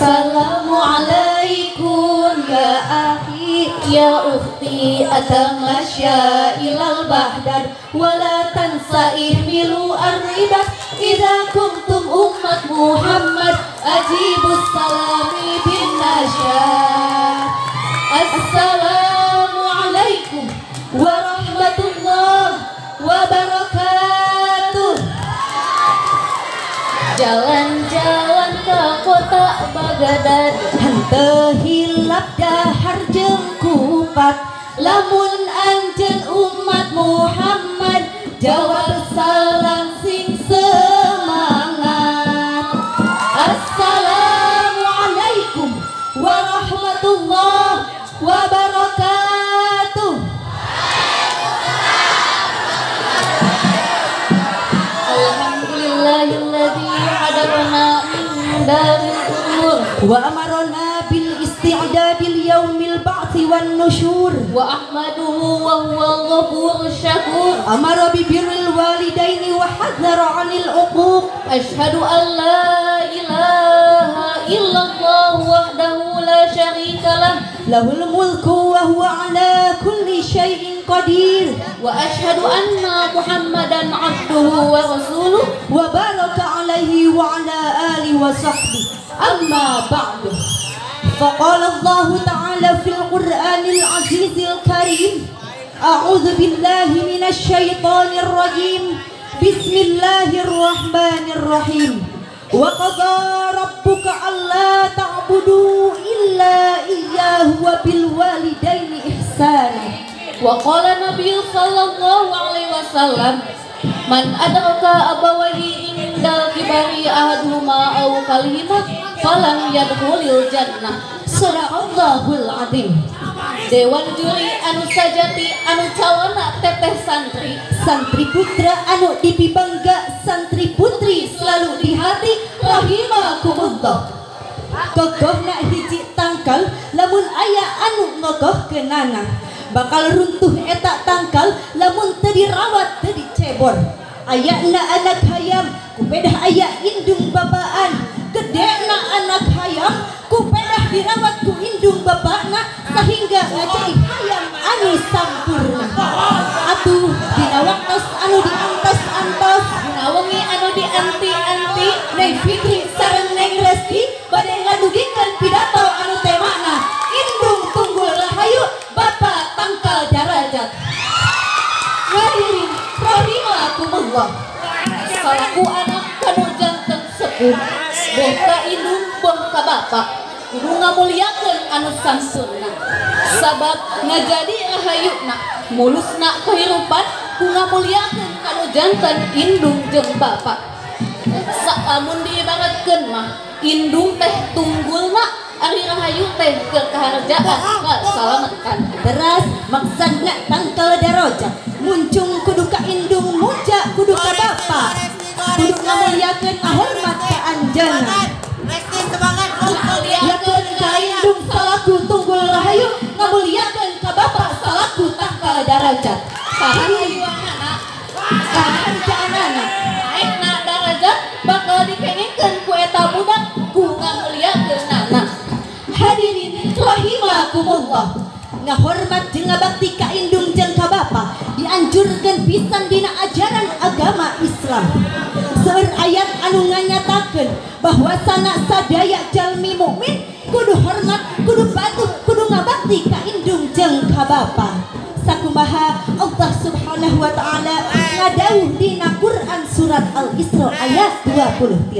Assalamualaikum ya akhi ya ukhti atamasya ilal bahdar wala tansa ihmilu arribat idza kuntum ummat Muhammad ajibus salami bin nasyad. Assalamualaikum warahmatullahi wabarakatuh. Jalan-jalan ke kota Baghdad henteu hilap dahar jeung kupat lamun anjeun umat Muhammad jawab salam sing semangat. Assalamualaikum warahmatullahi wabarakatuh. Alhamdulillahilladzi hadana min daril umur wa amarna bil isti'dadil yaumil ba'thi wan nusyur wa ahmaduhu wa huwa ghafurur syakur amara bi birril walidaini wa hadzara 'anil uquq. Asyhadu an la ilaha illallah wahdahu la syarikalah lahul mulku wa huwa 'ala kulli syai'in qadir wa asyhadu anna Muhammadan 'abduhu wa rasuluh wa baraka 'alaihi wa 'ala alihi wa sahbihi. Amma ba'du. Faqala Allah ta'ala fil Qur'anil 'azizil karim. A'udzu billahi minasy syaithanir rajim. Bismillahirrahmanirrahim. Wa qadara rabbuka alla ta'budu illa iyyahu wa bil walidaini ihsana. Wa qala Nabi sallallahu alaihi wasallam man adraka abawaihi indal kibari ahaduhuma aw kalihima falam yadkhulul jannah. Sadaqallahul azim. Dewan juri anu sajati anu calona teteh santri, santri putra anu dipibangga, santri putri selalu di hati rahimakumullah. Gogohna hiji tangkal lamun aya anu ngogohkeunana bakal runtuh eta tangkal lamun teu dirawat teu dicebor. Ayana anak hayam kupedah aya indung babaan, gedena anak hayam kupedah dirawat ku indung bapakna sehingga ngajai hayam anu sampurna. Atuh dina waktos anu diantos-antos, dina wengi anu dianti-anti, Neng Fitri sareng Neng Resti bade ngadugikeun pidato anu temana indung tunggul rahayu Bapak tangkal darajat. Hadirin rahimakumullah. Salaku anak kanu janten sepuh, boh ka indung boh ka bapak, kudu ngamuliakeun anu samsurna. Sabab ngajadi rahayuna, mulusna kahirupan ku ngamuliakeun kanu janten indung jeung bapak. Samun diibaratkeun mah indung teh tunggulna ari rahayu teh keur kaharjaan kasalametan. Teras maksudna tangkal darajat muncung kudu ka indung muja kudu ka bapak kudu ngamuliakeun hormat ka anjeunna. Ngamuliakeun ka indung salaku tunggul rahayu, ngamuliakeun ka bapak salaku tangkal darajat. Kahayuanana kaharjaanana naekna darajat bakal dikengekeun ku eta budak ku ngamuliakeunana. Hadirin rahimakumullah. Ngahormat jeung ngabakti ka indung jeung ka bapa dianjurkeun pisan dina ajaran agama Islam. Seueur ayat anu nganyatakeun bahwasana sadaya jalmi mukmin kudu hormat, kudu patuh, kudu ngabakti ka indung jeung ka bapa. Sakumaha Allah Subhanahu wa taala ngadawuh dina Quran surat Al-Isra ayat 23.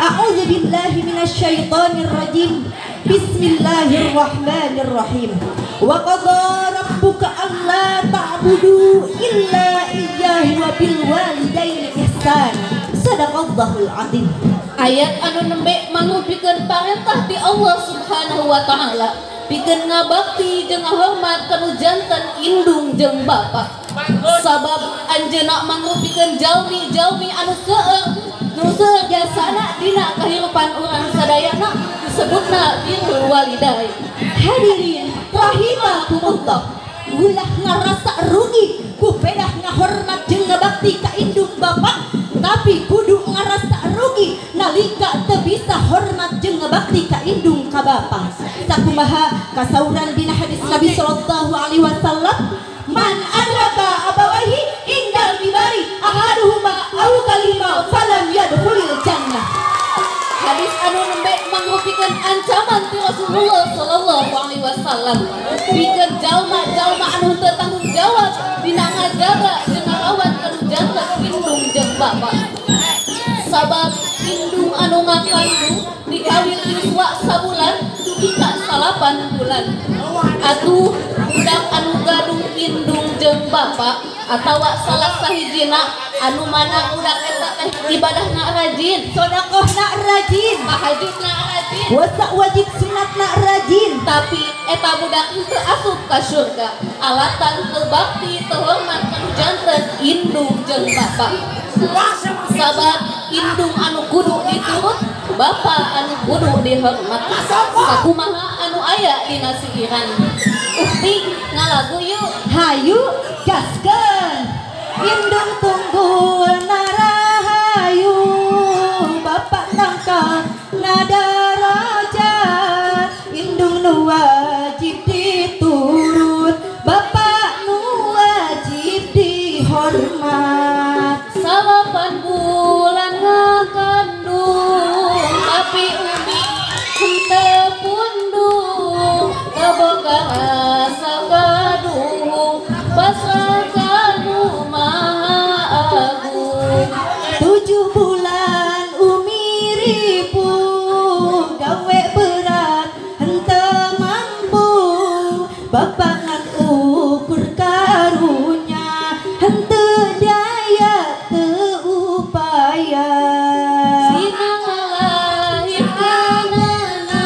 A'udzu billahi minasy syaithanir rajim. Bismillahirrahmanirrahim. Wa qadara rabbuka alla ta'budu illa iyyahu wa bil walidaini ihsana. Sadaqallahul azim. Ayat anu nembe mangupikeun parentah ti Allah Subhanahu wa taala pikeun ngabakti jeung ngahormat kanu janten indung jeung bapak. Sabab anjeunna mangupikeun jalmi-jalmi anu seueur jasana dina kahirupan urang sadayana disebutna birrul walidain. Hadirin rahimakumullah. Ulah ngarasa rugi ku pedah ngahormat jeung ngabakti ka indung bapak, tapi kudu ngarasa rugi nalika teu bisa hormat jeung ngabakti ka indung ka bapa. Sakumaha kasauran dina hadis Nabi sallallahu alaihi wasallam, man adraka abawaihi indal kibari ahaduhuma aw kalima falam yadkhulul jannah. Hadis anu nembe mangrupikeun ancaman ti Rasulullah sallallahu alaihi wasallam pikeun jalma-jalma anu teu tanggung jawab dina ngajaga jeung ngarawat anu janten indung jeung bapa. Sabab indung anu ngakandung dikawin iswa sabulan dugi ka 8 bulan. Atuh budak anu gadung indung jeung bapa atawa salah sahijina anu mana budak eta teh ibadahna rajin, sedekahna rajin, tahajudna rajin, puasa wajib sunatna rajin, tapi eta budak teu asup ka surga alatan teu bakti teu hormat anu janten indung jeung bapa. Sabab indung anu kudu diturut, bapa anu kudu dihormat. Sakumaha anu aya dina sikiran. Ukti ngalagu yuk. Hayu gaskeun. Indung tunggul narahayu, bapa tangka nadarajat. Indung nu wajib diturut, bapa nu wajib dihormat. 8 bulan ngakandung tapi umi henteu pundung kaboga rasa gadung pasrah kanu maha agung. 7 bulan umi ripung gawe berat henteu mampu, bapa ngan ukur karunya henteu daya teu upaya. Sinang lahirkeunana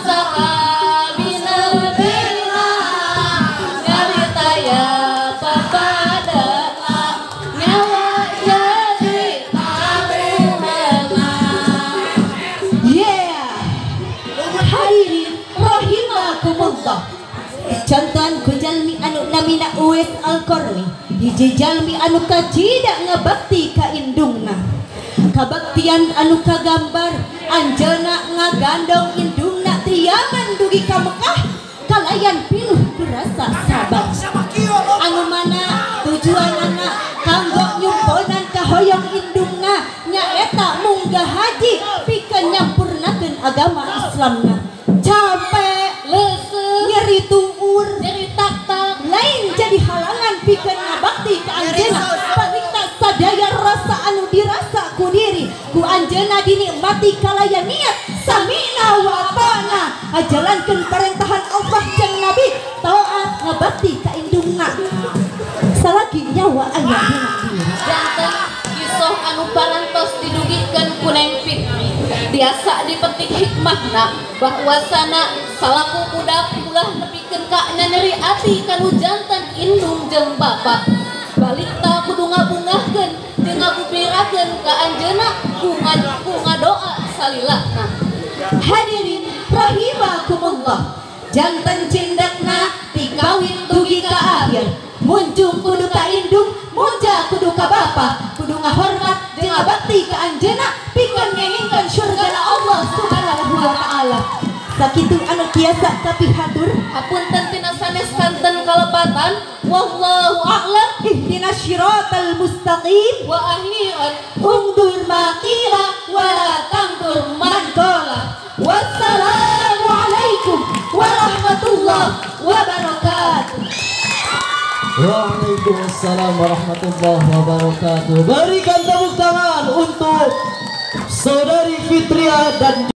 sakabina bina nyarita ya papadana nyawa jadi taruhana. Yeah, hadirin rahimakumullah. Contohan ku jalmi anu namina Uwais Al-Qarni, hiji jalmi anu kacida ngabakti ka indungna. Kabaktian anu kagambar anjeuna ngagandong indungna ti Yaman dugi ka Mekah kalayan piluh berasa sabar. Anu mana tujuanana kanggo nyumponan kahoyong indungna nyaeta munggah haji pikeun nyampurnakeun agama Islamna. Capek, leuseuh, nyeri tuur, nyeri tak-tak, lain jadi halangan pikeun ngabakti ka anjeunna. Paling tak sadaya rasa anu dirasa ku diri ku anjeunna dinikmati kalaya niat samina wa ata'na ajalankeun parentahan Allah jeung Nabi taat ngabakti ka indungna salagi nyawa aya dina diri. Janten kisah anu parantos didugikeun ku Neng Fitri biasa dipetik hikmahna bahwasana salaku budak ulah nepikeun ka nyeri ati kanu janten indung jeung bapa. Balita kudu ngabungahkeun jeung ngagubirakeun ka anjeunna ku ngadoa salilahna. Hadirin rahimakumullah, janten cindekna ti kawin dugi ka akhir, muncung kudu ka indung, munja kudu ka bapa, kudu ngahormat jeung ngabakti ka anjeunna pikeun ngengingkeun surgana Allah Subhanahu wa taala. Sakitu anu tiasa kapihatur hapunten tina sanes kanten kalepatan. Wallahu a'lam. Ihdinas syiratal mustaqim wa akhiran undur maqila wa la tandur man qala. Wassalamu alaikum warahmatullahi wabarakatuh. Waalaikumsalam warahmatullahi wabarakatuh. Berikan tepuk tangan untuk Saudari Fitria dan